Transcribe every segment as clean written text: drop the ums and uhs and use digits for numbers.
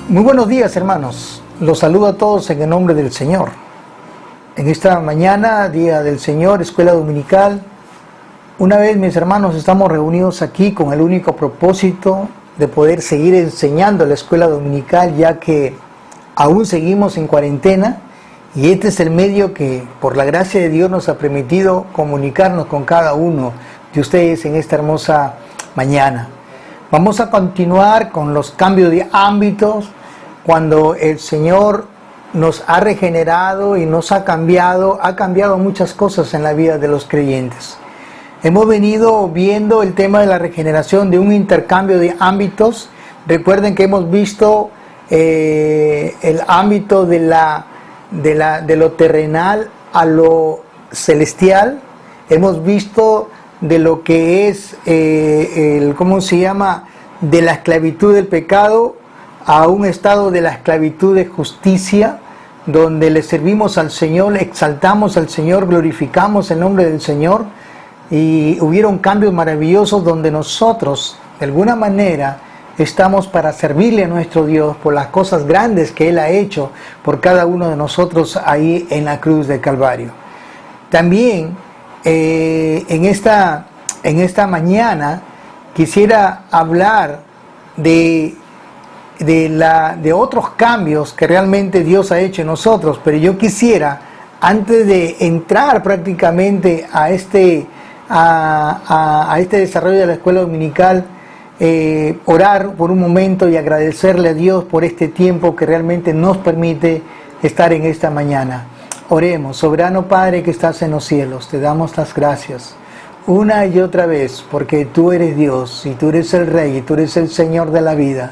Muy buenos días, hermanos. Los saludo a todos en el nombre del Señor. En esta mañana, Día del Señor, Escuela Dominical, una vez, mis hermanos, estamos reunidos aquí con el único propósito de poder seguir enseñando la Escuela Dominical, ya que aún seguimos en cuarentena y este es el medio que, por la gracia de Dios, nos ha permitido comunicarnos con cada uno de ustedes en esta hermosa mañana. Vamos a continuar con los cambios de ámbitos cuando el Señor nos ha regenerado y nos ha cambiado muchas cosas en la vida de los creyentes. Hemos venido viendo el tema de la regeneración, de un intercambio de ámbitos. Recuerden que hemos visto el ámbito de lo terrenal a lo celestial. Hemos visto de lo que es de la esclavitud del pecado a un estado de la esclavitud de justicia, donde le servimos al Señor, le exaltamos al Señor, glorificamos el nombre del Señor, y hubieron cambios maravillosos donde nosotros, de alguna manera, estamos para servirle a nuestro Dios por las cosas grandes que Él ha hecho por cada uno de nosotros ahí en la cruz del Calvario. También en esta mañana quisiera hablar de otros cambios que realmente Dios ha hecho en nosotros, pero yo quisiera, antes de entrar prácticamente a este desarrollo de la escuela dominical, orar por un momento y agradecerle a Dios por este tiempo que realmente nos permite estar en esta mañana. Oremos. Soberano Padre que estás en los cielos, te damos las gracias una y otra vez, porque tú eres Dios y tú eres el Rey y tú eres el Señor de la vida.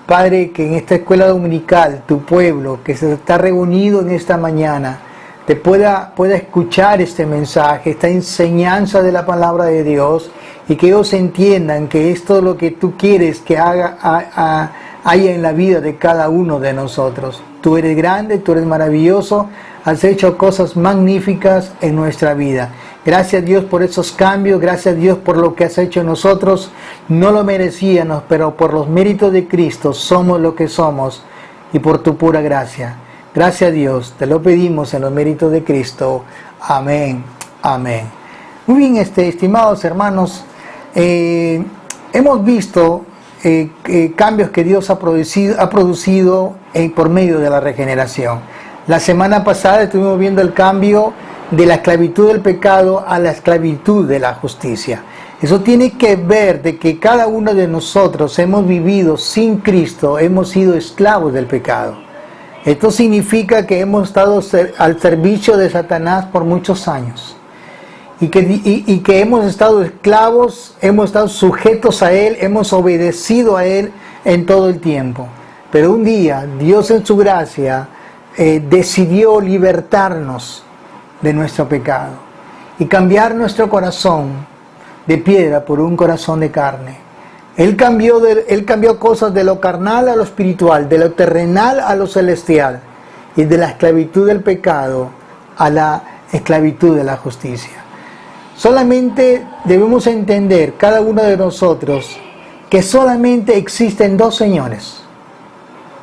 Padre, que en esta escuela dominical, tu pueblo que se está reunido en esta mañana, te pueda escuchar este mensaje, esta enseñanza de la palabra de Dios, y que ellos entiendan que esto es lo que tú quieres que haya en la vida de cada uno de nosotros. Tú eres grande, tú eres maravilloso, has hecho cosas magníficas en nuestra vida. Gracias, Dios, por esos cambios, gracias, Dios, por lo que has hecho en nosotros. No lo merecíamos, pero por los méritos de Cristo somos lo que somos y por tu pura gracia. Gracias, Dios, te lo pedimos en los méritos de Cristo. Amén, amén. Muy bien, estimados hermanos, hemos visto cambios que Dios ha producido por medio de la regeneración. La semana pasada estuvimos viendo el cambio de la esclavitud del pecado a la esclavitud de la justicia. Eso tiene que ver de que cada uno de nosotros hemos vivido sin Cristo, hemos sido esclavos del pecado. Esto significa que hemos estado al servicio de Satanás por muchos años y que hemos estado esclavos, hemos estado sujetos a él, hemos obedecido a él en todo el tiempo. Pero un día Dios en su gracia decidió libertarnos de nuestro pecado y cambiar nuestro corazón de piedra por un corazón de carne. Él cambió cosas de lo carnal a lo espiritual, de lo terrenal a lo celestial, y de la esclavitud del pecado a la esclavitud de la justicia. Solamente debemos entender, cada uno de nosotros, que solamente existen dos señores.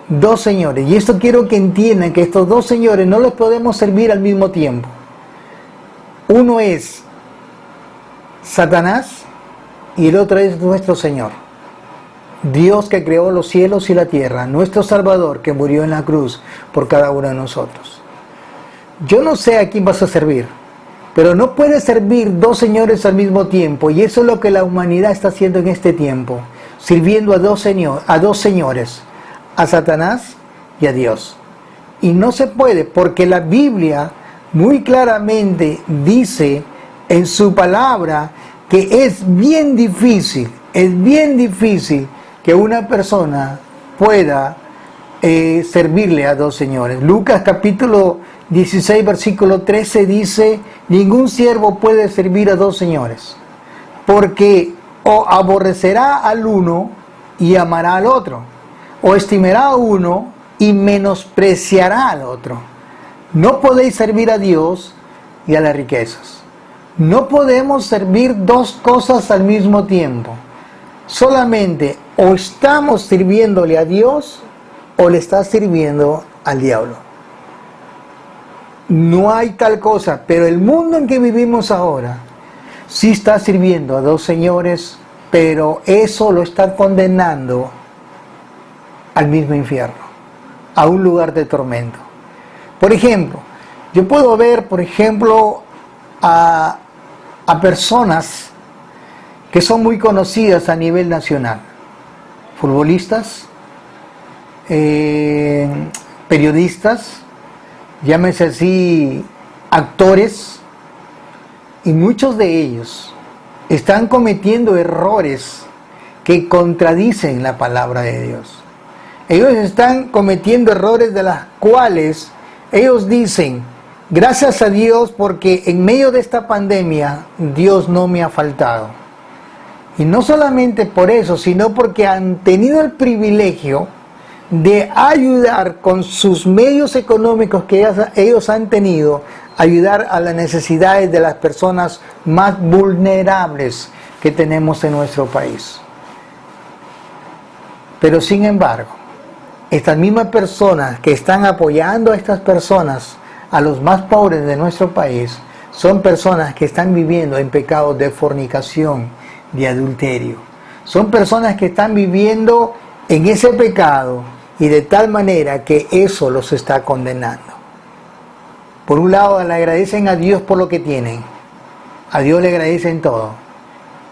Dos señores. Y esto quiero que entiendan, que estos dos señores no los podemos servir al mismo tiempo. Uno es Satanás y el otro es nuestro Señor. Dios que creó los cielos y la tierra, nuestro Salvador que murió en la cruz por cada uno de nosotros. Yo no sé a quién vas a servir, pero no puedes servir dos señores al mismo tiempo, y eso es lo que la humanidad está haciendo en este tiempo, sirviendo a dos señores, a Satanás y a Dios. Y no se puede, porque la Biblia muy claramente dice en su palabra que es bien difícil que una persona pueda servirle a dos señores. Lucas capítulo 16 versículo 13 dice: ningún siervo puede servir a dos señores, porque o aborrecerá al uno y amará al otro, o estimará a uno y menospreciará al otro. No podéis servir a Dios y a las riquezas. No podemos servir dos cosas al mismo tiempo. Solamente o estamos sirviéndole a Dios o le estás sirviendo al diablo. No hay tal cosa, pero el mundo en que vivimos ahora sí está sirviendo a dos señores, pero eso lo está condenando al mismo infierno, a un lugar de tormento. Por ejemplo, yo puedo ver, a personas que son muy conocidas a nivel nacional, futbolistas, periodistas, llámese así, actores, y muchos de ellos están cometiendo errores que contradicen la palabra de Dios. Ellos están cometiendo errores de las cuales ellos dicen: gracias a Dios porque en medio de esta pandemia Dios no me ha faltado. Y no solamente por eso, sino porque han tenido el privilegio de ayudar con sus medios económicos que ellos han tenido, ayudar a las necesidades de las personas más vulnerables que tenemos en nuestro país. Pero sin embargo, estas mismas personas que están apoyando a estas personas, a los más pobres de nuestro país, son personas que están viviendo en pecados de fornicación, de adulterio. Son personas que están viviendo en ese pecado y de tal manera que eso los está condenando. Por un lado le agradecen a Dios por lo que tienen, a Dios le agradecen todo,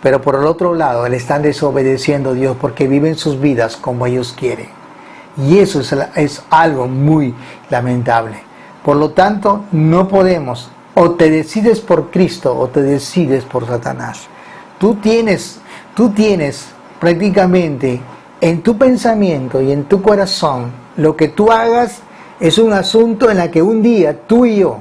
pero por el otro lado le están desobedeciendo a Dios porque viven sus vidas como ellos quieren. Y eso es algo muy lamentable. Por lo tanto, no podemos, o te decides por Cristo o te decides por Satanás. Tú tienes prácticamente en tu pensamiento y en tu corazón, lo que tú hagas es un asunto en el que un día tú y yo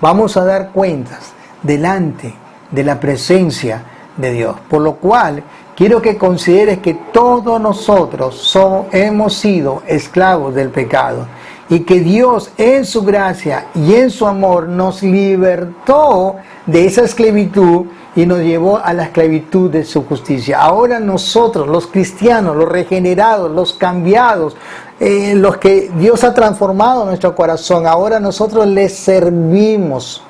vamos a dar cuentas delante de la presencia de Dios. Por lo cual, quiero que consideres que todos nosotros hemos sido esclavos del pecado y que Dios en su gracia y en su amor nos libertó de esa esclavitud y nos llevó a la esclavitud de su justicia. Ahora nosotros, los cristianos, los regenerados, los cambiados, los que Dios ha transformado nuestro corazón, ahora nosotros les servimos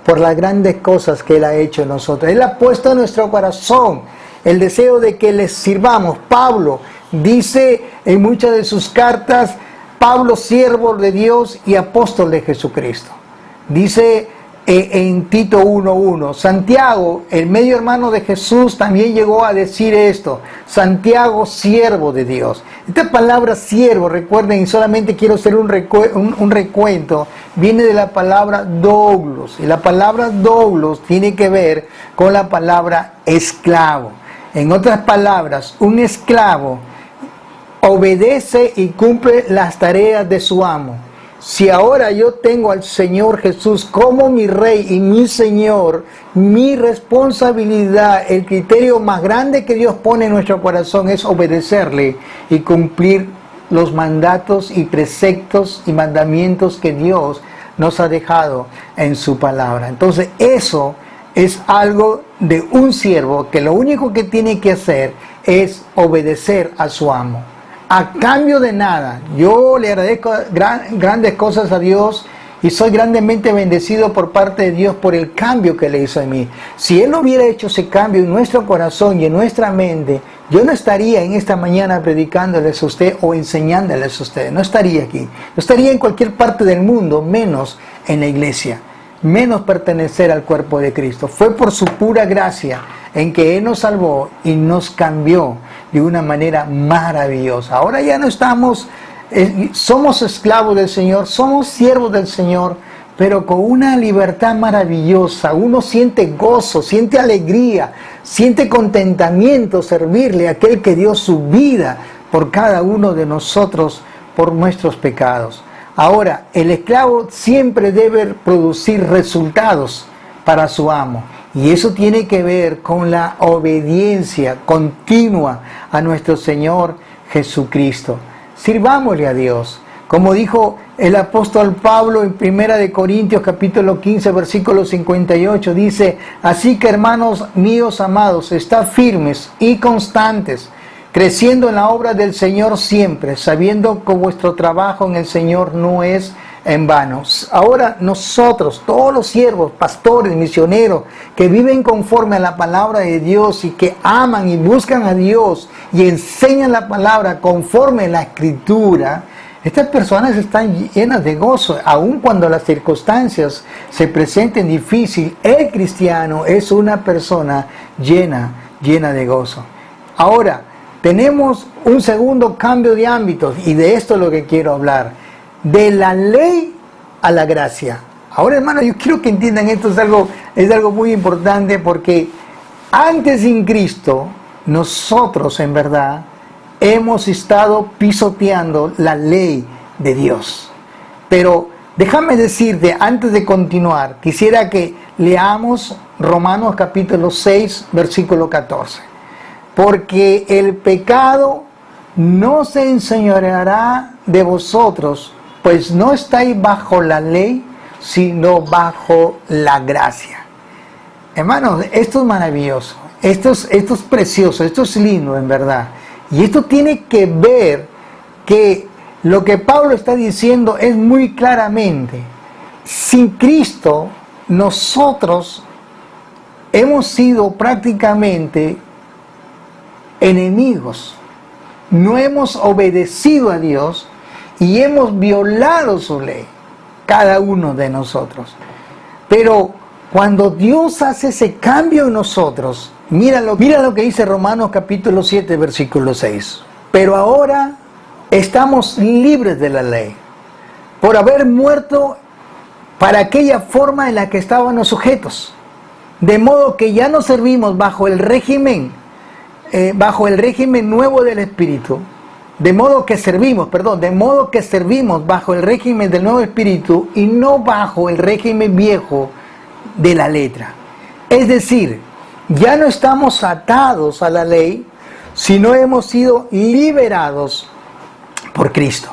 por las grandes cosas que Él ha hecho en nosotros. Él ha puesto en nuestro corazón el deseo de que les sirvamos. Pablo dice en muchas de sus cartas: Pablo, siervo de Dios y apóstol de Jesucristo. Dice en Tito 1:1, Santiago, el medio hermano de Jesús, también llegó a decir esto: Santiago, siervo de Dios. Esta palabra siervo, recuerden, y solamente quiero hacer un recuento, viene de la palabra doulos, y la palabra doulos tiene que ver con la palabra esclavo. En otras palabras, un esclavo obedece y cumple las tareas de su amo. Si ahora yo tengo al Señor Jesús como mi Rey y mi Señor, mi responsabilidad, el criterio más grande que Dios pone en nuestro corazón es obedecerle y cumplir los mandatos y preceptos y mandamientos que Dios nos ha dejado en su palabra. Entonces eso es algo de un siervo que lo único que tiene que hacer es obedecer a su amo. A cambio de nada. Yo le agradezco grandes cosas a Dios y soy grandemente bendecido por parte de Dios por el cambio que le hizo en mí. Si Él no hubiera hecho ese cambio en nuestro corazón y en nuestra mente, yo no estaría en esta mañana predicándoles a usted o enseñándoles a usted. No estaría aquí. No estaría en cualquier parte del mundo, menos en la iglesia. Menos pertenecer al cuerpo de Cristo. Fue por su pura gracia en que Él nos salvó y nos cambió de una manera maravillosa. Ahora ya no somos esclavos del Señor, somos siervos del Señor, pero con una libertad maravillosa. Uno siente gozo, siente alegría, siente contentamiento servirle a aquel que dio su vida por cada uno de nosotros, por nuestros pecados. Ahora, el esclavo siempre debe producir resultados para su amo. Y eso tiene que ver con la obediencia continua a nuestro Señor Jesucristo. Sirvámosle a Dios. Como dijo el apóstol Pablo en 1 Corintios capítulo 15, versículo 58, dice: así que, hermanos míos amados, estad firmes y constantes, creciendo en la obra del Señor siempre, sabiendo que vuestro trabajo en el Señor no es en vano. Ahora nosotros, todos los siervos, pastores, misioneros, que viven conforme a la palabra de Dios y que aman y buscan a Dios y enseñan la palabra conforme a la Escritura, estas personas están llenas de gozo, aun cuando las circunstancias se presenten difíciles. El cristiano es una persona llena de gozo. Ahora, tenemos un segundo cambio de ámbitos, y de esto es lo que quiero hablar. De la ley a la gracia. Ahora, hermanos, yo quiero que entiendan esto, es algo muy importante, porque antes sin Cristo, nosotros en verdad hemos estado pisoteando la ley de Dios. Pero déjame decirte, antes de continuar, quisiera que leamos Romanos capítulo 6, versículo 14. Porque el pecado no se enseñoreará de vosotros, pues no estáis bajo la ley, sino bajo la gracia. Hermanos, esto es maravilloso, esto es precioso, esto es lindo en verdad. Y esto tiene que ver que lo que Pablo está diciendo es muy claramente: sin Cristo nosotros hemos sido prácticamente enemigos, no hemos obedecido a Dios y hemos violado su ley, cada uno de nosotros. Pero cuando Dios hace ese cambio en nosotros, mira lo que dice Romanos capítulo 7, versículo 6. Pero ahora estamos libres de la ley, por haber muerto para aquella forma en la que estábamos sujetos. De modo que ya no servimos bajo el régimen nuevo del Espíritu, de modo que servimos bajo el régimen del nuevo Espíritu y no bajo el régimen viejo de la letra. Es decir, ya no estamos atados a la ley, sino hemos sido liberados por Cristo.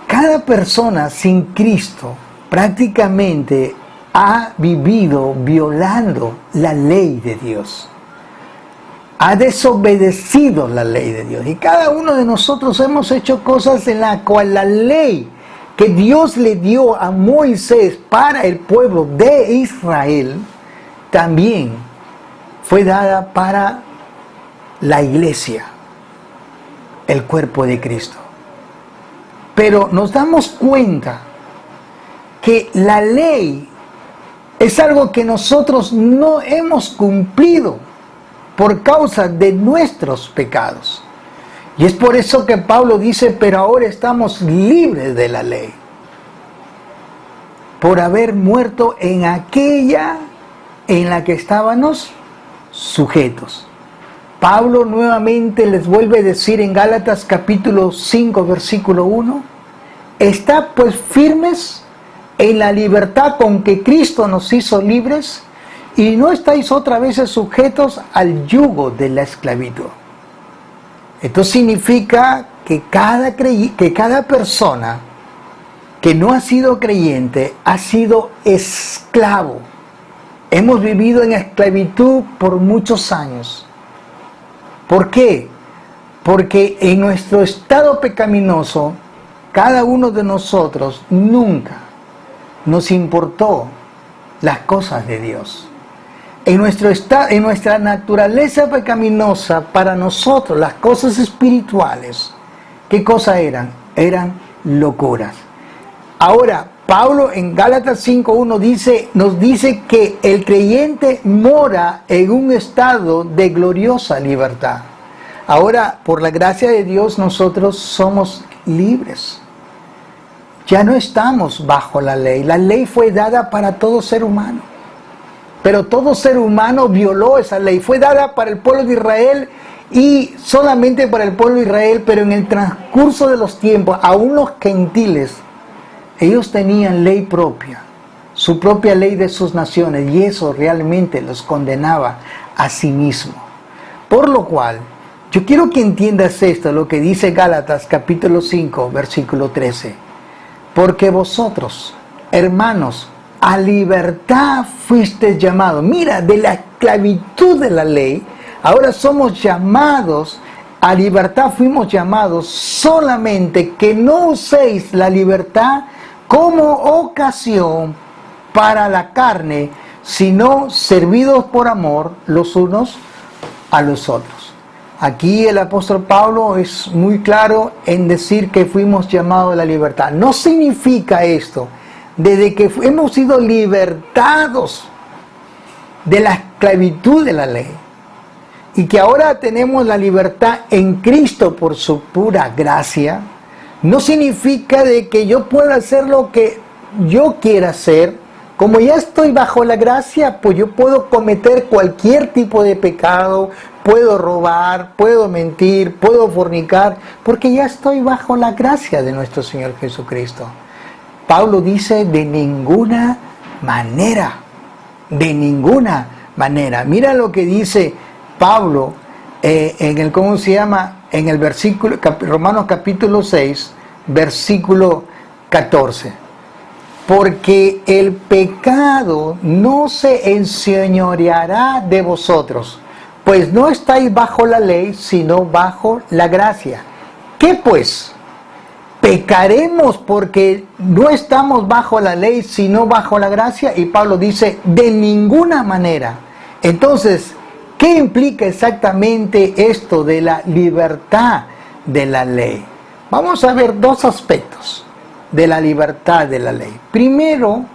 Cada persona sin Cristo prácticamente ha vivido violando la ley de Dios. Ha desobedecido la ley de Dios. Y cada uno de nosotros hemos hecho cosas en la cual la ley que Dios le dio a Moisés para el pueblo de Israel también fue dada para la iglesia, el cuerpo de Cristo. Pero nos damos cuenta que la ley es algo que nosotros no hemos cumplido por causa de nuestros pecados. Y es por eso que Pablo dice: pero ahora estamos libres de la ley, por haber muerto en aquella en la que estábamos sujetos. Pablo nuevamente les vuelve a decir en Gálatas capítulo 5, versículo 1: «Estad pues firmes en la libertad con que Cristo nos hizo libres, y no estáis otra vez sujetos al yugo de la esclavitud». Esto significa que cada persona que no ha sido creyente ha sido esclavo. Hemos vivido en esclavitud por muchos años. ¿Por qué? Porque en nuestro estado pecaminoso, cada uno de nosotros nunca nos importó las cosas de Dios. En nuestra naturaleza pecaminosa, para nosotros las cosas espirituales, ¿qué cosas eran? Eran locuras. Ahora, Pablo en Gálatas 5:1 nos dice que el creyente mora en un estado de gloriosa libertad. Ahora, por la gracia de Dios, nosotros somos libres. Ya no estamos bajo la ley. La ley fue dada para todo ser humano. Pero todo ser humano violó esa ley. Fue dada para el pueblo de Israel y solamente para el pueblo de Israel, pero en el transcurso de los tiempos, aún los gentiles, ellos tenían ley propia, su propia ley de sus naciones, y eso realmente los condenaba a sí mismo. Por lo cual, yo quiero que entiendas esto, lo que dice Gálatas capítulo 5, versículo 13. Porque vosotros, hermanos, a libertad fuisteis llamados. Mira, de la esclavitud de la ley, ahora somos llamados a libertad fuimos llamados, solamente que no uséis la libertad como ocasión para la carne, sino servidos por amor los unos a los otros. Aquí el apóstol Pablo es muy claro en decir que fuimos llamados a la libertad. No significa esto, desde que hemos sido libertados de la esclavitud de la ley, y que ahora tenemos la libertad en Cristo por su pura gracia, no significa de que yo pueda hacer lo que yo quiera hacer. Como ya estoy bajo la gracia, pues yo puedo cometer cualquier tipo de pecado, puedo robar, puedo mentir, puedo fornicar, porque ya estoy bajo la gracia de nuestro Señor Jesucristo. Pablo dice, de ninguna manera, de ninguna manera. Mira lo que dice Pablo en el versículo, Romanos capítulo 6, versículo 14. Porque el pecado no se enseñoreará de vosotros, pues no estáis bajo la ley, sino bajo la gracia. ¿Qué pues? ¿Pecaremos porque no estamos bajo la ley, sino bajo la gracia? Y Pablo dice, de ninguna manera. Entonces, ¿qué implica exactamente esto de la libertad de la ley? Vamos a ver dos aspectos de la libertad de la ley. Primero,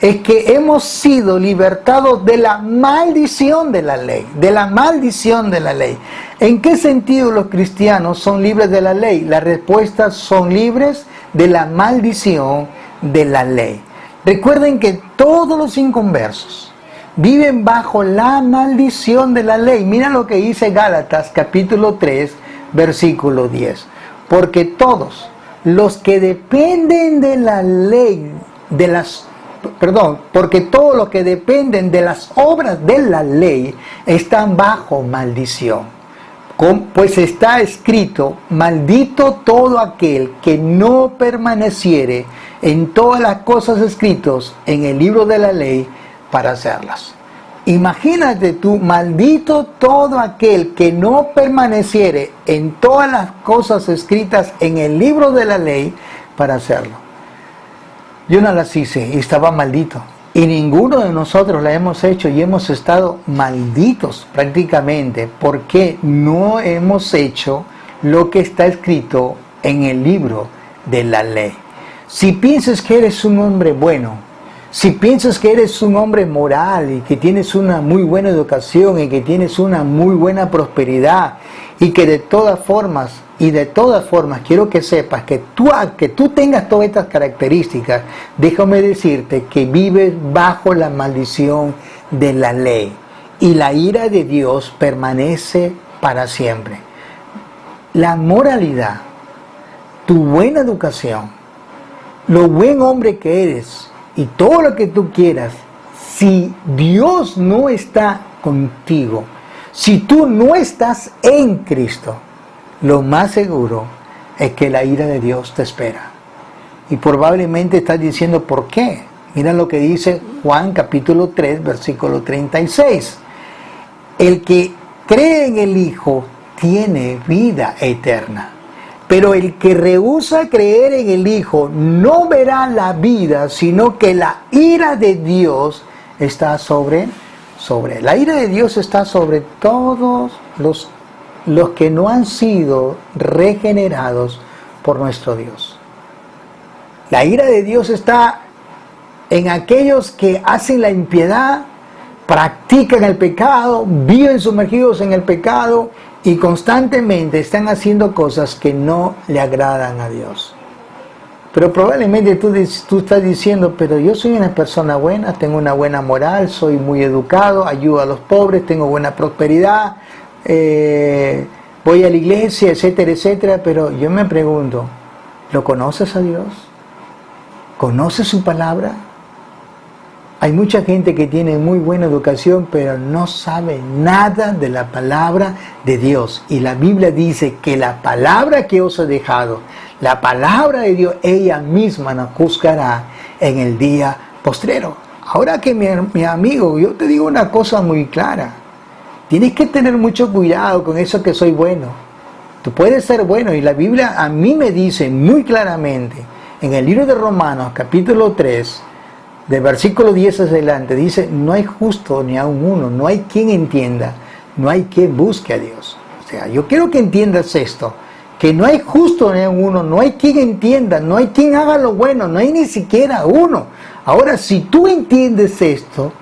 es que hemos sido libertados de la maldición de la ley, de la maldición de la ley. ¿En qué sentido los cristianos son libres de la ley? La respuesta: son libres de la maldición de la ley. Recuerden que todos los inconversos viven bajo la maldición de la ley. Mira lo que dice Gálatas capítulo 3, versículo 10. Porque todos los que dependen de la ley, porque todos los que dependen de las obras de la ley están bajo maldición. Pues está escrito, maldito todo aquel que no permaneciere en todas las cosas escritas en el libro de la ley para hacerlas. Imagínate tú, maldito todo aquel que no permaneciere en todas las cosas escritas en el libro de la ley para hacerlo. Yo no las hice y estaba maldito. Y ninguno de nosotros la hemos hecho y hemos estado malditos prácticamente porque no hemos hecho lo que está escrito en el libro de la ley. Si piensas que eres un hombre bueno, si piensas que eres un hombre moral y que tienes una muy buena educación y que tienes una muy buena prosperidad y que de todas formas quiero que sepas que tú tengas todas estas características, déjame decirte que vives bajo la maldición de la ley y la ira de Dios permanece para siempre. La moralidad, tu buena educación, lo buen hombre que eres y todo lo que tú quieras, si Dios no está contigo, si tú no estás en Cristo, lo más seguro es que la ira de Dios te espera. Y probablemente estás diciendo, ¿por qué? Mira lo que dice Juan capítulo 3, versículo 36. El que cree en el Hijo tiene vida eterna. Pero el que rehúsa creer en el Hijo no verá la vida, sino que la ira de Dios está sobre él. La ira de Dios está sobre todos los que no han sido regenerados por nuestro Dios. La ira de Dios está en aquellos que hacen la impiedad, practican el pecado, viven sumergidos en el pecado y constantemente están haciendo cosas que no le agradan a Dios. Pero probablemente tú estás diciendo, pero yo soy una persona buena, tengo una buena moral, soy muy educado, ayudo a los pobres, tengo buena prosperidad, voy a la iglesia, etcétera, etcétera. Pero yo me pregunto, ¿lo conoces a Dios? ¿Conoces su palabra? Hay mucha gente que tiene muy buena educación, pero no sabe nada de la palabra de Dios. Y la Biblia dice que la palabra que os he dejado, la palabra de Dios, ella misma nos juzgará en el día postrero. Ahora que mi amigo, yo te digo una cosa muy clara. Tienes que tener mucho cuidado con eso que soy bueno. Tú puedes ser bueno, y la Biblia a mí me dice muy claramente, en el libro de Romanos, capítulo 3, de versículo 10 hacia adelante, dice, no hay justo ni aun uno, no hay quien entienda, no hay quien busque a Dios. O sea, yo quiero que entiendas esto, que no hay justo ni aun uno, no hay quien entienda, no hay quien haga lo bueno, no hay ni siquiera uno. Ahora, si tú entiendes esto,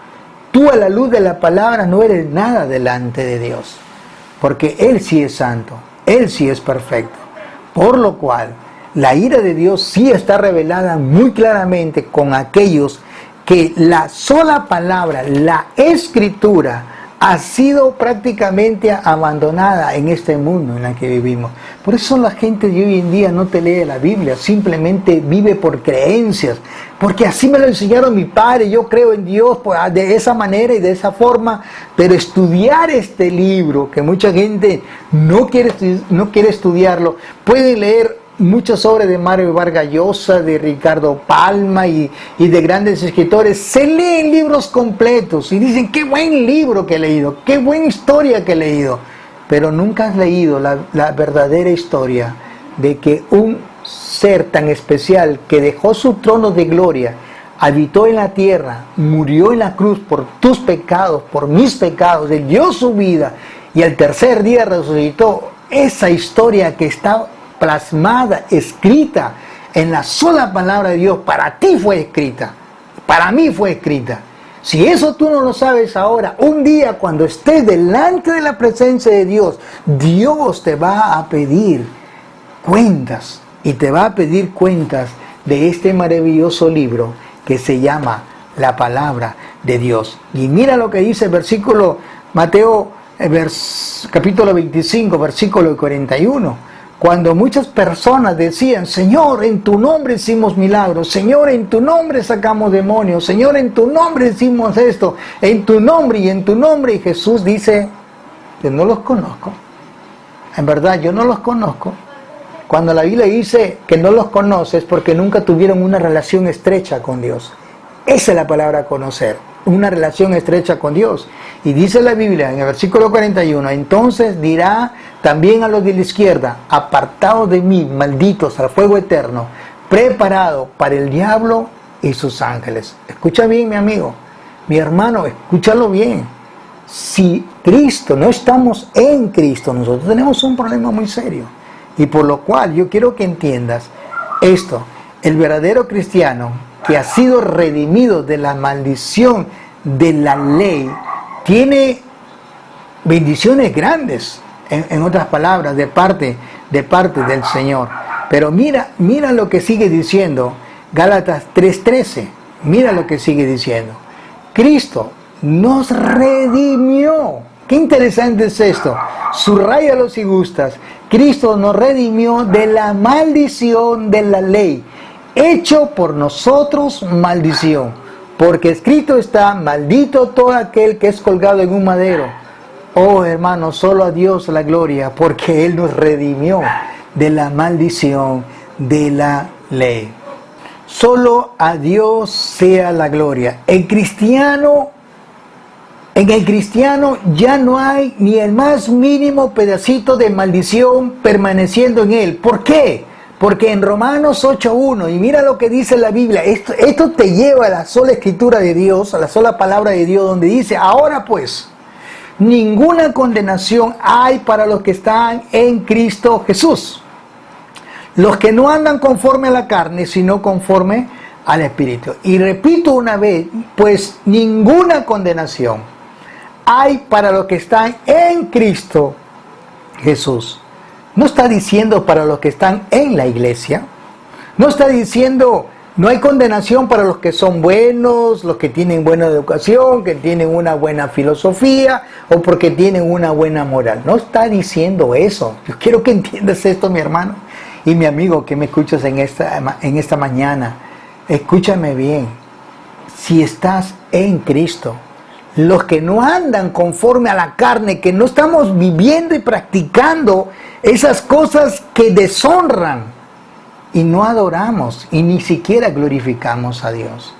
tú a la luz de la palabra no eres nada delante de Dios, porque Él sí es santo, Él sí es perfecto, por lo cual la ira de Dios sí está revelada muy claramente con aquellos que la sola palabra, la escritura, ha sido prácticamente abandonada en este mundo en el que vivimos. Por eso la gente de hoy en día no te lee la Biblia, simplemente vive por creencias, porque así me lo enseñaron mi padre, yo creo en Dios de esa manera y de esa forma, pero estudiar este libro, que mucha gente no quiere estudiarlo, pueden leer muchas obras de Mario Vargas Llosa, de Ricardo Palma y de grandes escritores. Se leen libros completos y dicen, qué buen libro que he leído, qué buena historia que he leído, pero nunca has leído la verdadera historia de que un ser tan especial que dejó su trono de gloria, habitó en la tierra, murió en la cruz por tus pecados, por mis pecados, Él dio su vida y al tercer día resucitó. Esa historia que está plasmada, escrita en la sola palabra de Dios, para ti fue escrita, para mí fue escrita. Si eso tú no lo sabes ahora, un día cuando estés delante de la presencia de Dios, Dios te va a pedir cuentas, y te va a pedir cuentas de este maravilloso libro que se llama la palabra de Dios. Y mira lo que dice el versículo, Mateo capítulo 25, versículo 41. Cuando muchas personas decían, Señor, en tu nombre hicimos milagros, Señor, en tu nombre sacamos demonios, Señor, en tu nombre hicimos esto, en tu nombre y en tu nombre. Y Jesús dice, yo no los conozco. En verdad, yo no los conozco. Cuando la Biblia dice que no los conoces, porque nunca tuvieron una relación estrecha con Dios. Esa es la palabra conocer, una relación estrecha con Dios. Y dice la Biblia en el versículo 41, entonces dirá también a los de la izquierda, apartados de mí, malditos al fuego eterno, preparado para el diablo y sus ángeles. Escucha bien, mi amigo, mi hermano, escúchalo bien. Si Cristo, no estamos en Cristo, nosotros tenemos un problema muy serio. Y por lo cual yo quiero que entiendas esto, el verdadero cristiano que ha sido redimido de la maldición de la ley, tiene bendiciones grandes, en otras palabras, de parte del Señor. Pero mira lo que sigue diciendo Gálatas 3:13. Mira lo que sigue diciendo. Cristo nos redimió. Qué interesante es esto. Subráyalo si gustas. Cristo nos redimió de la maldición de la ley, hecho por nosotros maldición. Porque escrito está, maldito todo aquel que es colgado en un madero. Oh hermano, solo a Dios la gloria, porque Él nos redimió de la maldición de la ley. Solo a Dios sea la gloria. En el cristiano ya no hay ni el más mínimo pedacito de maldición permaneciendo en él. ¿Por qué? Porque en Romanos 8:1, y mira lo que dice la Biblia, esto te lleva a la sola escritura de Dios, a la sola palabra de Dios, donde dice, ahora pues, ninguna condenación hay para los que están en Cristo Jesús. Los que no andan conforme a la carne, sino conforme al Espíritu. Y repito una vez, pues ninguna condenación hay para los que están en Cristo Jesús. No está diciendo para los que están en la iglesia. No está diciendo no hay condenación para los que son buenos, los que tienen buena educación, que tienen una buena filosofía o porque tienen una buena moral. No está diciendo eso. Yo quiero que entiendas esto, mi hermano y mi amigo que me escuchas en esta mañana. Escúchame bien. Si estás en Cristo, los que no andan conforme a la carne, que no estamos viviendo y practicando esas cosas que deshonran y no adoramos y ni siquiera glorificamos a Dios.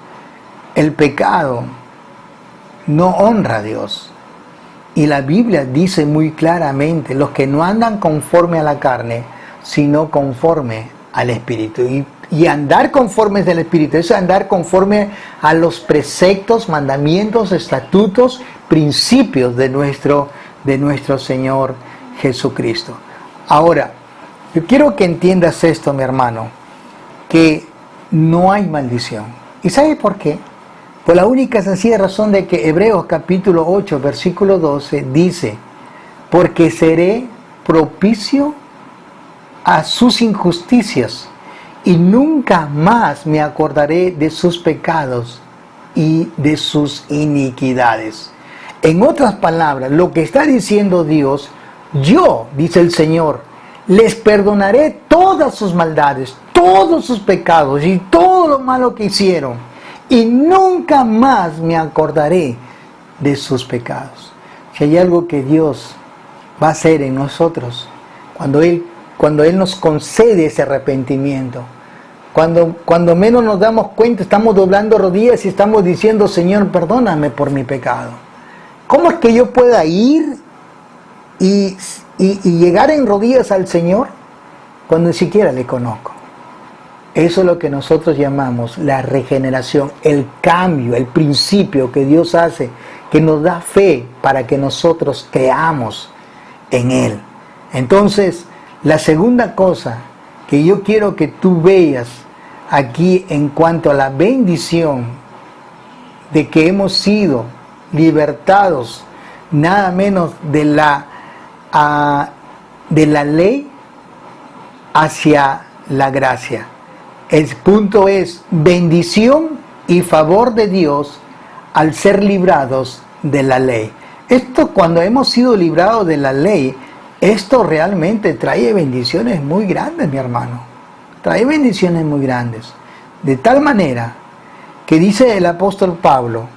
El pecado no honra a Dios. Y la Biblia dice muy claramente, los que no andan conforme a la carne, sino conforme al Espíritu. Y andar conforme al Espíritu es andar conforme a los preceptos, mandamientos, estatutos, principios de nuestro Señor Jesucristo. Ahora, yo quiero que entiendas esto, mi hermano, que no hay maldición. ¿Y sabe por qué? Por la única sencilla razón de que Hebreos capítulo 8, versículo 12 dice, porque seré propicio a sus injusticias y nunca más me acordaré de sus pecados y de sus iniquidades. En otras palabras, lo que está diciendo Dios, yo, dice el Señor, les perdonaré todas sus maldades, todos sus pecados y todo lo malo que hicieron, y nunca más me acordaré de sus pecados. Si hay algo que Dios va a hacer en nosotros, cuando Él nos concede ese arrepentimiento, cuando menos nos damos cuenta, estamos doblando rodillas y estamos diciendo, Señor, perdóname por mi pecado. ¿Cómo es que yo pueda ir y llegar en rodillas al Señor cuando ni siquiera le conozco? Eso es lo que nosotros llamamos la regeneración, el cambio, el principio que Dios hace, que nos da fe para que nosotros creamos en Él. Entonces, la segunda cosa que yo quiero que tú veas aquí en cuanto a la bendición de que hemos sido libertados nada menos de la ley hacia la gracia. El punto es bendición y favor de Dios al ser librados de la ley. Esto, cuando hemos sido librados de la ley, esto realmente trae bendiciones muy grandes, mi hermano. Trae bendiciones muy grandes. De tal manera que dice el apóstol Pablo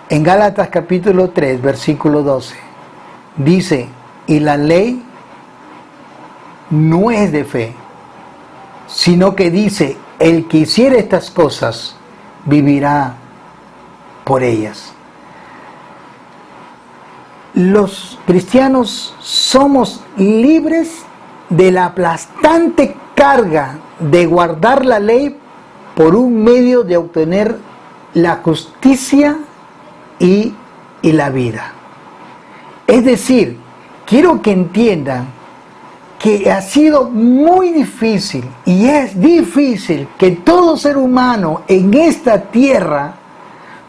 en Gálatas capítulo 3, versículo 12. Dice, y la ley no es de fe, sino que dice, el que hiciere estas cosas vivirá por ellas. Los cristianos somos libres de la aplastante carga de guardar la ley por un medio de obtener la justicia y la vida. Es decir, quiero que entiendan que ha sido muy difícil y es difícil que todo ser humano en esta tierra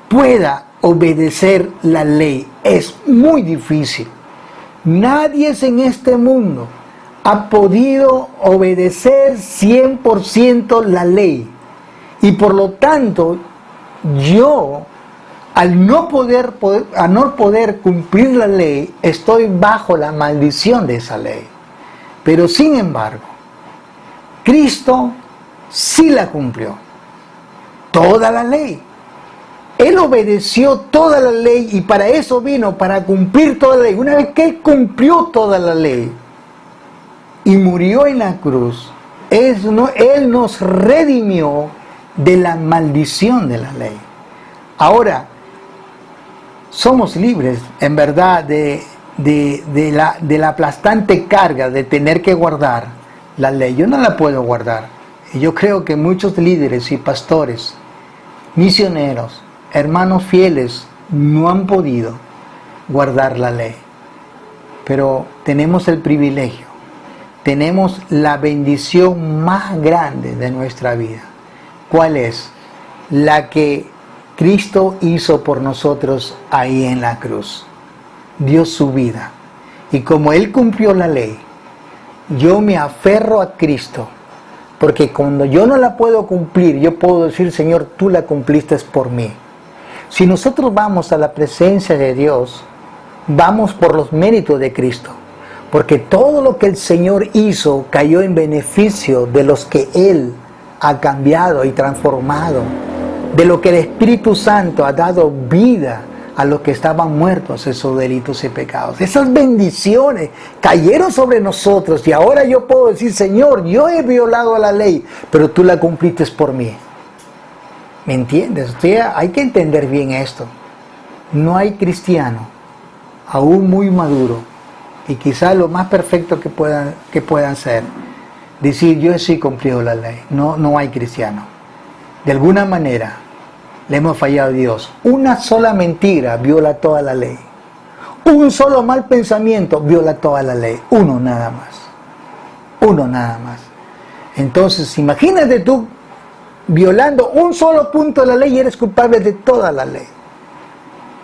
pueda obedecer la ley. Es muy difícil. Nadie en este mundo ha podido obedecer 100% la ley. Y por lo tanto, yo, al no poder cumplir la ley, estoy bajo la maldición de esa ley. Pero sin embargo, Cristo sí la cumplió. Toda la ley. Él obedeció toda la ley y para eso vino, para cumplir toda la ley. Una vez que Él cumplió toda la ley y murió en la cruz, Él nos redimió de la maldición de la ley. Ahora, somos libres, en verdad, de la aplastante carga de tener que guardar la ley. Yo no la puedo guardar. Y yo creo que muchos líderes y pastores, misioneros, hermanos fieles, no han podido guardar la ley. Pero tenemos el privilegio, tenemos la bendición más grande de nuestra vida. ¿Cuál es? La que Cristo hizo por nosotros ahí en la cruz. Dio su vida. Y como Él cumplió la ley, yo me aferro a Cristo. Porque cuando yo no la puedo cumplir, yo puedo decir, Señor, tú la cumpliste por mí. Si nosotros vamos a la presencia de Dios, vamos por los méritos de Cristo. Porque todo lo que el Señor hizo cayó en beneficio de los que Él ha cambiado y transformado. De lo que el Espíritu Santo ha dado vida a los que estaban muertos en sus delitos y pecados. Esas bendiciones cayeron sobre nosotros y ahora yo puedo decir, Señor, yo he violado la ley, pero tú la cumpliste por mí. ¿Me entiendes? Hay que entender bien esto. No hay cristiano aún muy maduro, y quizás lo más perfecto que puedan ser, decir yo sí he cumplido la ley. No hay cristiano. De alguna manera le hemos fallado a Dios. Una sola mentira viola toda la ley. Un solo mal pensamiento viola toda la ley. Uno nada más. Uno nada más. Entonces, imagínate tú violando un solo punto de la ley y eres culpable de toda la ley.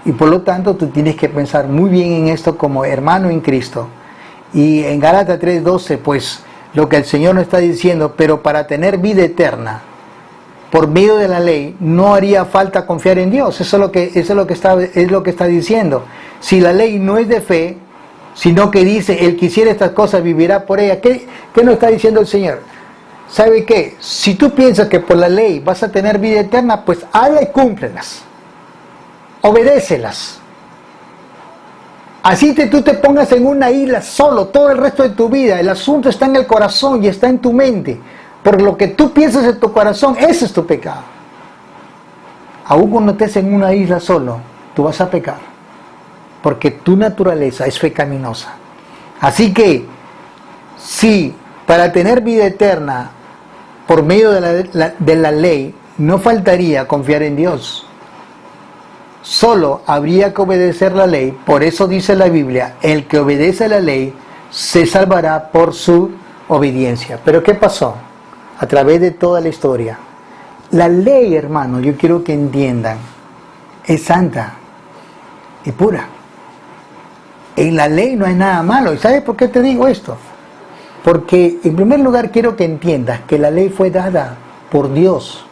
Y por lo tanto, tú tienes que pensar muy bien en esto como hermano en Cristo. Y en Gálatas 3:12, pues, lo que el Señor nos está diciendo, pero para tener vida eterna, por medio de la ley, no haría falta confiar en Dios. Eso es lo que está diciendo. Si la ley no es de fe, sino que dice, el que hiciera estas cosas vivirá por ella. ¿Qué nos está diciendo el Señor? ¿Sabe qué? Si tú piensas que por la ley vas a tener vida eterna, pues hazla y cúmplelas. Obedécelas. Así tú te pongas en una isla solo todo el resto de tu vida. El asunto está en el corazón y está en tu mente. Por lo que tú piensas en tu corazón, ese es tu pecado. Aún cuando estés en una isla solo, tú vas a pecar. Porque tu naturaleza es pecaminosa. Así que, si para tener vida eterna, por medio de la ley, no faltaría confiar en Dios. Solo habría que obedecer la ley. Por eso dice la Biblia, el que obedece la ley se salvará por su obediencia. Pero ¿qué pasó? A través de toda la historia. La ley, hermano, yo quiero que entiendan, es santa y pura. En la ley no hay nada malo. ¿Y sabes por qué te digo esto? Porque en primer lugar quiero que entiendas que la ley fue dada por Dios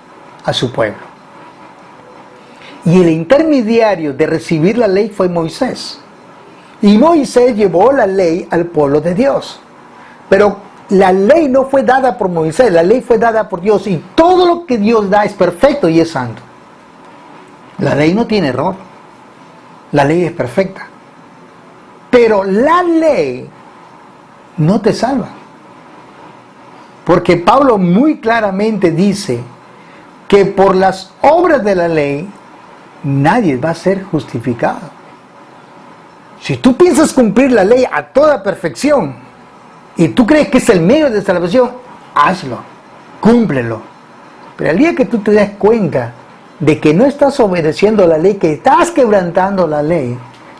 a su pueblo. Y el intermediario de recibir la ley fue Moisés. Y Moisés llevó la ley al pueblo de Dios. Pero la ley no fue dada por Moisés, la ley fue dada por Dios. Y todo lo que Dios da es perfecto y es santo. La ley no tiene error. La ley es perfecta. Pero la ley no te salva. Porque Pablo muy claramente dice que por las obras de la ley nadie va a ser justificado. Si tú piensas cumplir la ley a toda perfección y tú crees que es el medio de salvación, hazlo, cúmplelo. Pero el día que tú te das cuenta de que no estás obedeciendo la ley, que estás quebrantando la ley,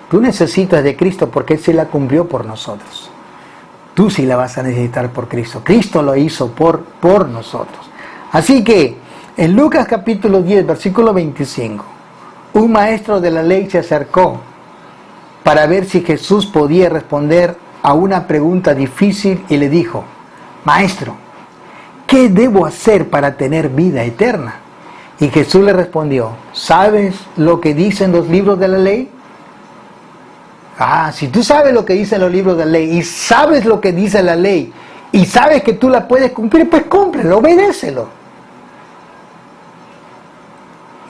tú necesitas de Cristo porque Él sí la cumplió por nosotros. Tú sí la vas a necesitar por Cristo. Cristo lo hizo por nosotros. Así que en Lucas capítulo 10, versículo 25, un maestro de la ley se acercó para ver si Jesús podía responder a una pregunta difícil y le dijo, Maestro, ¿qué debo hacer para tener vida eterna? Y Jesús le respondió, ¿sabes lo que dicen los libros de la ley? Si tú sabes lo que dicen los libros de la ley y sabes lo que dice la ley y sabes que tú la puedes cumplir, pues cúmplelo, obedécelo.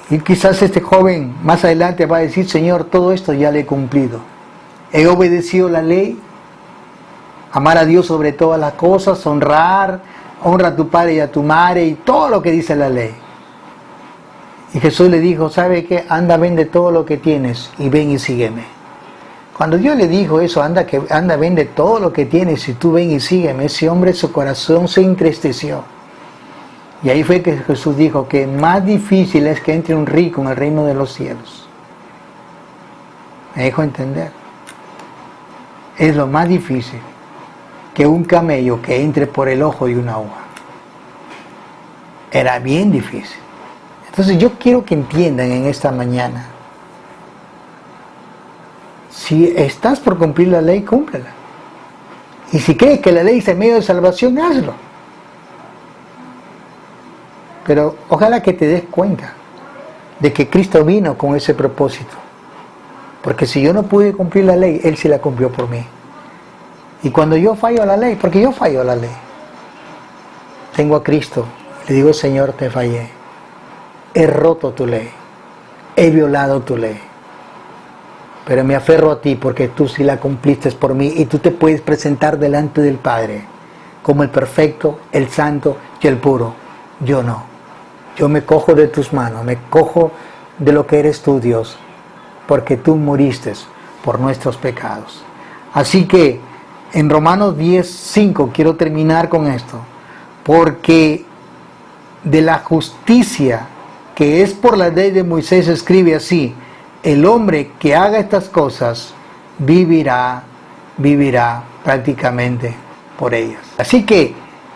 Y quizás este joven más adelante va a decir, Señor, todo esto ya lo he cumplido. He obedecido la ley, amar a Dios sobre todas las cosas, honra a tu padre y a tu madre y todo lo que dice la ley. Y Jesús le dijo, ¿sabe qué? Anda, vende todo lo que tienes y ven y sígueme. Cuando Dios le dijo eso, anda, vende todo lo que tienes y tú ven y sígueme, ese hombre, su corazón se entristeció. Y ahí fue que Jesús dijo que más difícil es que entre un rico en el reino de los cielos. Me dejó entender. Es lo más difícil que un camello que entre por el ojo de una aguja. Era bien difícil. Entonces yo quiero que entiendan en esta mañana, si estás por cumplir la ley, cúmplela. Y si crees que la ley es el medio de salvación, hazlo. Pero ojalá que te des cuenta de que Cristo vino con ese propósito. Porque si yo no pude cumplir la ley, Él sí la cumplió por mí. Y cuando yo fallo a la ley, porque yo fallo a la ley, tengo a Cristo, le digo, Señor, te fallé. He roto tu ley. He violado tu ley. Pero me aferro a ti porque tú sí la cumpliste por mí y tú te puedes presentar delante del Padre como el perfecto, el santo y el puro. Yo no. Yo me cojo de tus manos, me cojo de lo que eres tú, Dios, porque tú moriste por nuestros pecados. Así que en Romanos 10:5 quiero terminar con esto, porque de la justicia que es por la ley de Moisés escribe así: el hombre que haga estas cosas vivirá prácticamente por ellas. Así que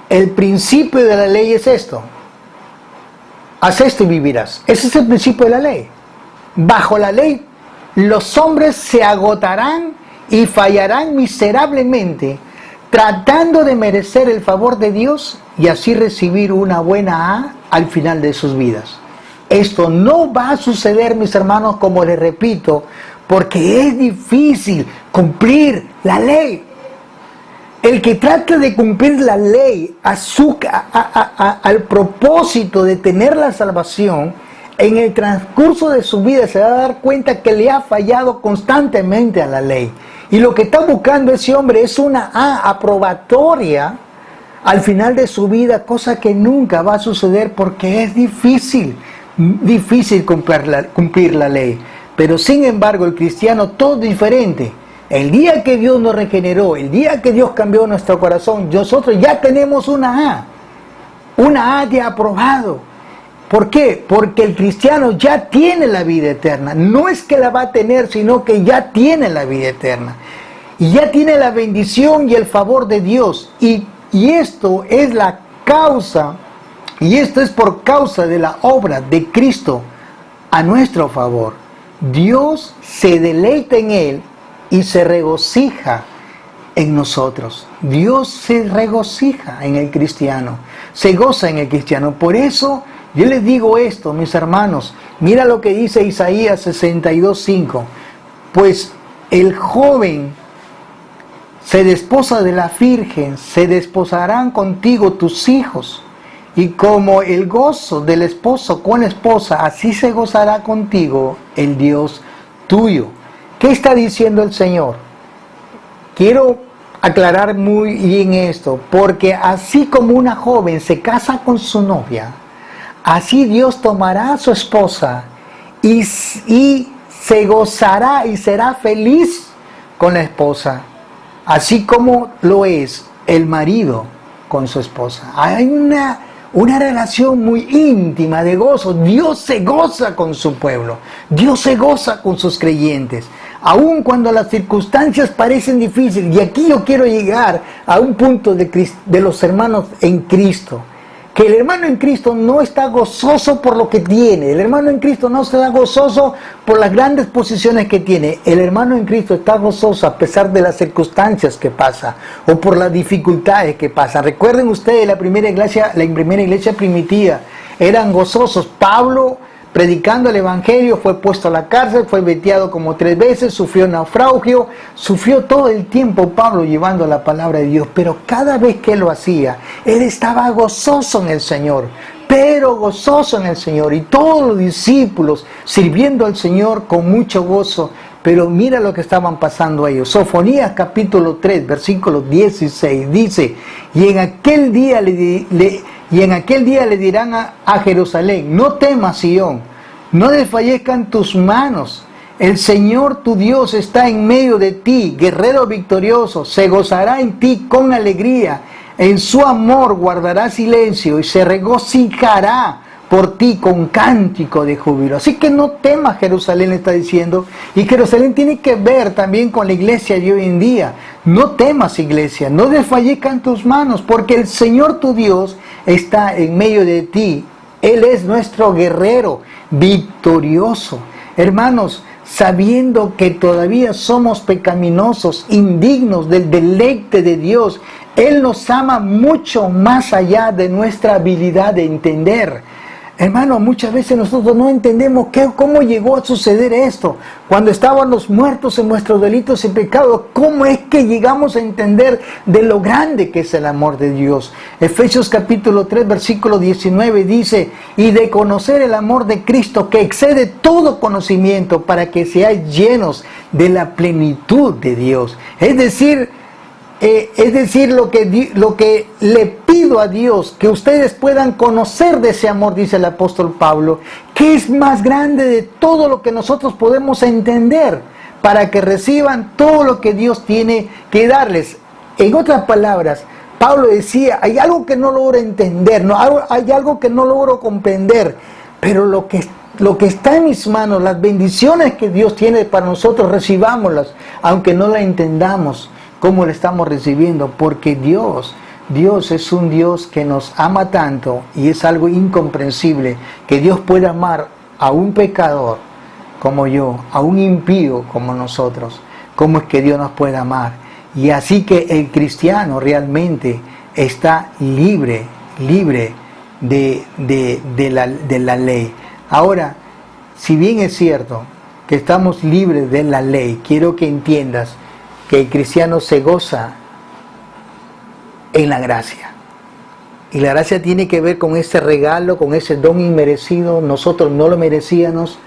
el principio de la ley es esto: haz esto y vivirás. Ese es el principio de la ley. Bajo la ley, los hombres se agotarán y fallarán miserablemente, tratando de merecer el favor de Dios y así recibir una buena A al final de sus vidas. Esto no va a suceder, mis hermanos, como les repito, porque es difícil cumplir la ley. El que trata de cumplir la ley al propósito de tener la salvación, en el transcurso de su vida se va a dar cuenta que le ha fallado constantemente a la ley. Y lo que está buscando ese hombre es una A aprobatoria al final de su vida, cosa que nunca va a suceder porque es difícil cumplir la ley. Pero sin embargo, el cristiano todo es diferente. El día que Dios nos regeneró, el día que Dios cambió nuestro corazón, nosotros ya tenemos una A de aprobado. ¿Por qué? Porque el cristiano ya tiene la vida eterna. No es que la va a tener, sino que ya tiene la vida eterna. Y ya tiene la bendición y el favor de Dios. Y esto es la causa, y esto es por causa de la obra de Cristo a nuestro favor. Dios se deleita en Él y se regocija en nosotros. Dios se regocija en el cristiano, se goza en el cristiano. Por eso yo les digo esto, mis hermanos. Mira lo que dice Isaías 62:5. Pues el joven se desposa de la virgen, se desposarán contigo tus hijos. Y como el gozo del esposo con la esposa, así se gozará contigo el Dios tuyo. ¿Qué está diciendo el Señor? Quiero aclarar muy bien esto, porque así como una joven se casa con su novia, así Dios tomará a su esposa y se gozará y será feliz con la esposa, así como lo es el marido con su esposa. Hay una relación muy íntima de gozo. Dios se goza con su pueblo, Dios se goza con sus creyentes, aun cuando las circunstancias parecen difíciles. Y aquí yo quiero llegar a un punto de los hermanos en Cristo, que el hermano en Cristo no está gozoso por lo que tiene, el hermano en Cristo no está gozoso por las grandes posiciones que tiene, el hermano en Cristo está gozoso a pesar de las circunstancias que pasa o por las dificultades que pasan. Recuerden ustedes la primera iglesia primitiva, eran gozosos. Pablo, predicando el evangelio, fue puesto a la cárcel, fue veteado como 3 veces, sufrió naufragio, sufrió todo el tiempo Pablo llevando la palabra de Dios, pero cada vez que lo hacía, él estaba gozoso en el Señor, pero gozoso en el Señor, y todos los discípulos sirviendo al Señor con mucho gozo. Pero mira lo que estaban pasando ellos. Sofonías capítulo 3, versículo 16, dice: y en aquel día le dirán a Jerusalén: no temas, Sión, no desfallezcan tus manos. El Señor tu Dios está en medio de ti, guerrero victorioso. Se gozará en ti con alegría. En su amor guardará silencio y se regocijará por ti con cántico de júbilo. Así que no temas, Jerusalén, está diciendo. Y Jerusalén tiene que ver también con la iglesia de hoy en día. No temas, iglesia, no desfallezcan tus manos, porque el Señor tu Dios está en medio de ti. Él es nuestro guerrero victorioso. Hermanos, sabiendo que todavía somos pecaminosos, indignos del deleite de Dios, Él nos ama mucho más allá de nuestra habilidad de entender. Hermano, muchas veces nosotros no entendemos cómo llegó a suceder esto. Cuando estábamos muertos en nuestros delitos y pecados, ¿cómo es que llegamos a entender de lo grande que es el amor de Dios? Efesios capítulo 3, versículo 19 dice: y de conocer el amor de Cristo que excede todo conocimiento, para que seáis llenos de la plenitud de Dios. Es decir, lo que le pido a Dios, que ustedes puedan conocer de ese amor, dice el apóstol Pablo, que es más grande de todo lo que nosotros podemos entender. para que reciban todo lo que Dios tiene que darles. En otras palabras, Pablo decía, hay algo que no logro entender, hay algo que no logro comprender, pero lo que está en mis manos, las bendiciones que Dios tiene para nosotros, recibámoslas, aunque no la entendamos cómo la estamos recibiendo, porque Dios es un Dios que nos ama tanto, y es algo incomprensible que Dios pueda amar a un pecador como yo, a un impío como nosotros. ¿Cómo es que Dios nos puede amar? Y así que el cristiano realmente está libre de la ley. Ahora, si bien es cierto que estamos libres de la ley, quiero que entiendas que el cristiano se goza en la gracia. Y la gracia tiene que ver con ese regalo, con ese don inmerecido. Nosotros no lo merecíamos.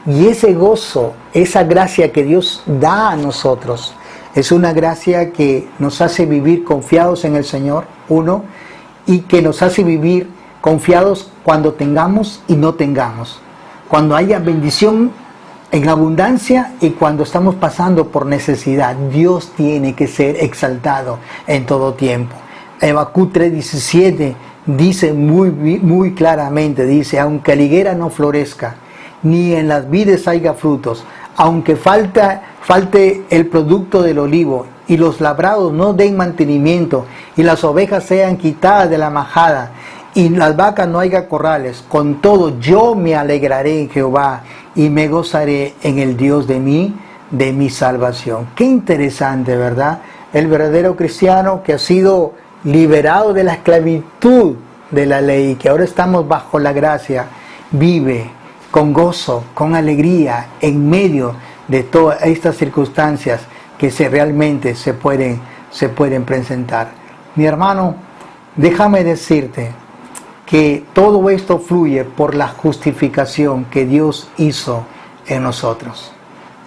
Y ese gozo, esa gracia que Dios da a nosotros, es una gracia que nos hace vivir confiados en el Señor, uno, y que nos hace vivir confiados cuando tengamos y no tengamos. Cuando haya bendición en abundancia y cuando estamos pasando por necesidad. Dios tiene que ser exaltado en todo tiempo. Habacuc 3:17 dice muy claramente, dice, aunque la higuera no florezca, ni en las vides haya frutos, aunque falte el producto del olivo, y los labrados no den mantenimiento, y las ovejas sean quitadas de la majada, y las vacas no haya corrales, con todo yo me alegraré en Jehová, y me gozaré en el Dios de mi salvación. Qué interesante, ¿verdad? El verdadero cristiano que ha sido liberado de la esclavitud de la ley, que ahora estamos bajo la gracia, vive con gozo, con alegría, en medio de todas estas circunstancias que realmente se pueden presentar. Mi hermano, déjame decirte que todo esto fluye por la justificación que Dios hizo en nosotros.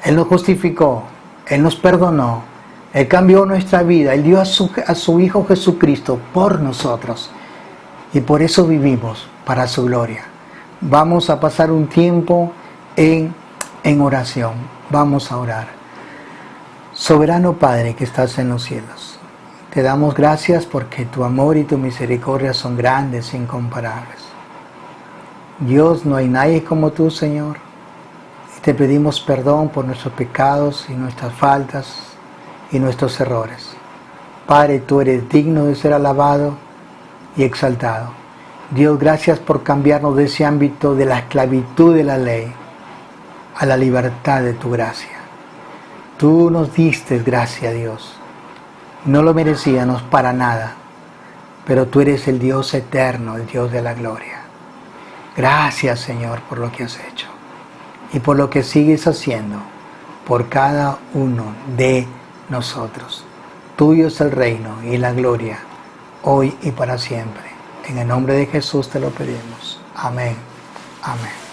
Él nos justificó, Él nos perdonó, Él cambió nuestra vida, Él dio a su Hijo Jesucristo por nosotros. Y por eso vivimos para su gloria. Vamos a pasar un tiempo en oración. Vamos a orar. Soberano Padre que estás en los cielos, te damos gracias porque tu amor y tu misericordia son grandes e incomparables. Dios, no hay nadie como tú, Señor. Y te pedimos perdón por nuestros pecados y nuestras faltas y nuestros errores. Padre, tú eres digno de ser alabado y exaltado. Dios, gracias por cambiarnos de ese ámbito de la esclavitud de la ley a la libertad de tu gracia. Tú nos diste gracia, Dios. No lo merecíamos para nada, pero tú eres el Dios eterno, el Dios de la gloria. Gracias, Señor, por lo que has hecho y por lo que sigues haciendo por cada uno de nosotros. Tuyo es el reino y la gloria, hoy y para siempre. En el nombre de Jesús te lo pedimos. Amén. Amén.